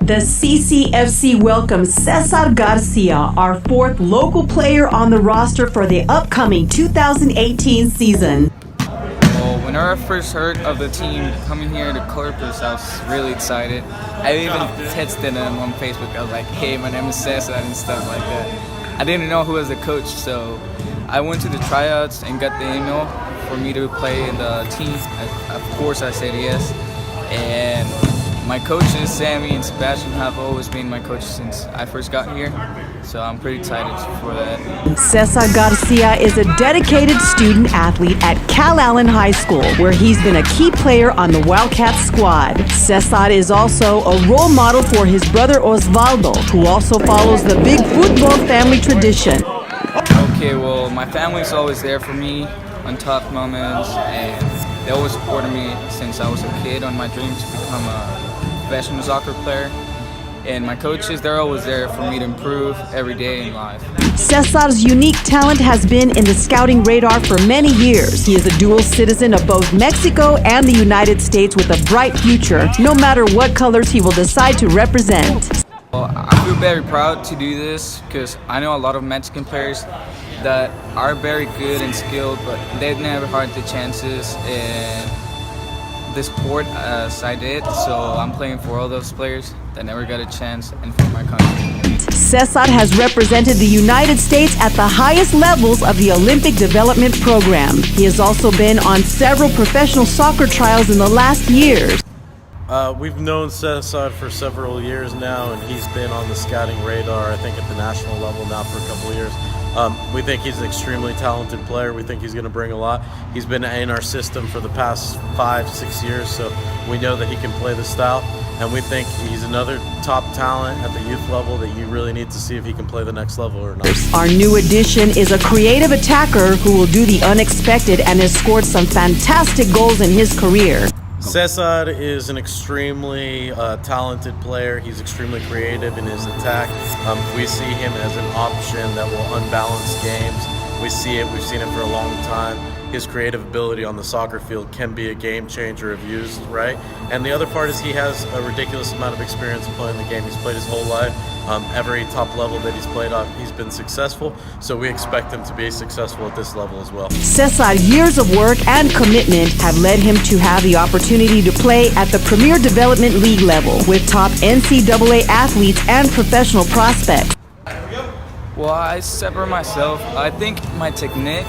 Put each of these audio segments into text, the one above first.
The CCFC welcomes Cesar Garcia, our fourth local player on the roster for the upcoming 2018 season. Well, when I first heard of the team coming here to Corpus, I was really excited. I even texted them on Facebook. I was like, hey, my name is Cesar and stuff like that. I didn't know who was the coach, so I went to the tryouts and got the email for me to play in the team. Of course, I said yes. And my coaches, Sammy and Sebastian, have always been my coaches since I first got here, so I'm pretty excited for that. Cesar Garcia is a dedicated student athlete at Cal Allen High School, where he's been a key player on the Wildcat squad. Cesar is also a role model for his brother Osvaldo, who also follows the big football family tradition. Okay, well, my family's always there for me on tough moments, and they always supported me since I was a kid on my dream to become a professional soccer player. And my coaches, they're always there for me to improve every day in life. Cesar's unique talent has been in the scouting radar for many years. He is a dual citizen of both Mexico and the United States with a bright future, no matter what colors he will decide to represent. Well, I feel very proud to do this because I know a lot of Mexican players that are very good and skilled, but they've never had the chances in this sport as I did, so I'm playing for all those players that never got a chance and for my country. Cesar has represented the United States at the highest levels of the Olympic Development Program. He has also been on several professional soccer trials in the last years. We've known Cesar for several years now, and he's been on the scouting radar, I think, at the national level now for a couple of years. We think he's an extremely talented player. We think he's going to bring a lot. He's been in our system for the past 5-6 years, so we know that he can play the style, and we think he's another top talent at the youth level that you really need to see if he can play the next level or not. Our new addition is a creative attacker who will do the unexpected and has scored some fantastic goals in his career. Cesar is an extremely talented player. He's extremely creative in his attack. We see him as an option that will unbalance games. We see it. We've seen it for a long time. His creative ability on the soccer field can be a game changer if used right. And the other part is he has a ridiculous amount of experience playing the game. He's played his whole life. Every top level that he's played on, he's been successful. So we expect him to be successful at this level as well. Cesar's years of work and commitment have led him to have the opportunity to play at the Premier Development League level with top NCAA athletes and professional prospects. Well, I separate myself. I think my technique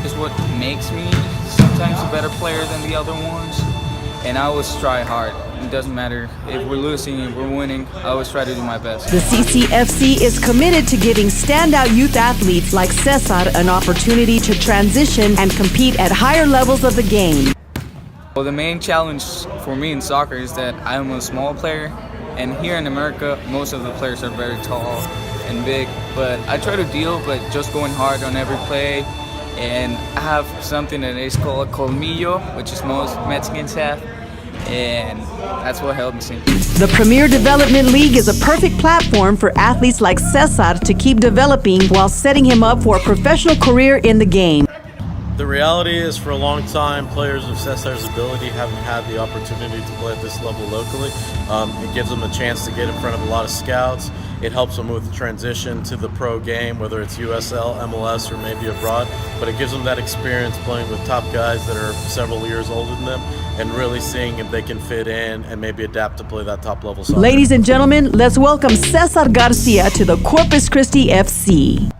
is what makes me sometimes a better player than the other ones. And I always try hard. It doesn't matter if we're losing, if we're winning, I always try to do my best. The CCFC is committed to giving standout youth athletes like Cesar an opportunity to transition and compete at higher levels of the game. Well, the main challenge for me in soccer is that I'm a small player, and here in America, most of the players are very tall and big. But I try to deal, but just going hard on every play. And I have something that is called colmillo, which is most Mexicans have, and that's what helped me. The Premier Development League is a perfect platform for athletes like Cesar to keep developing while setting him up for a professional career in the game. The reality is, for a long time, players of Cesar's ability haven't had the opportunity to play at this level locally. It gives them a chance to get in front of a lot of scouts. It helps them with the transition to the pro game, whether it's USL, MLS, or maybe abroad. But it gives them that experience playing with top guys that are several years older than them and really seeing if they can fit in and maybe adapt to play that top level soccer. Ladies and gentlemen, let's welcome Cesar Garcia to the Corpus Christi FC.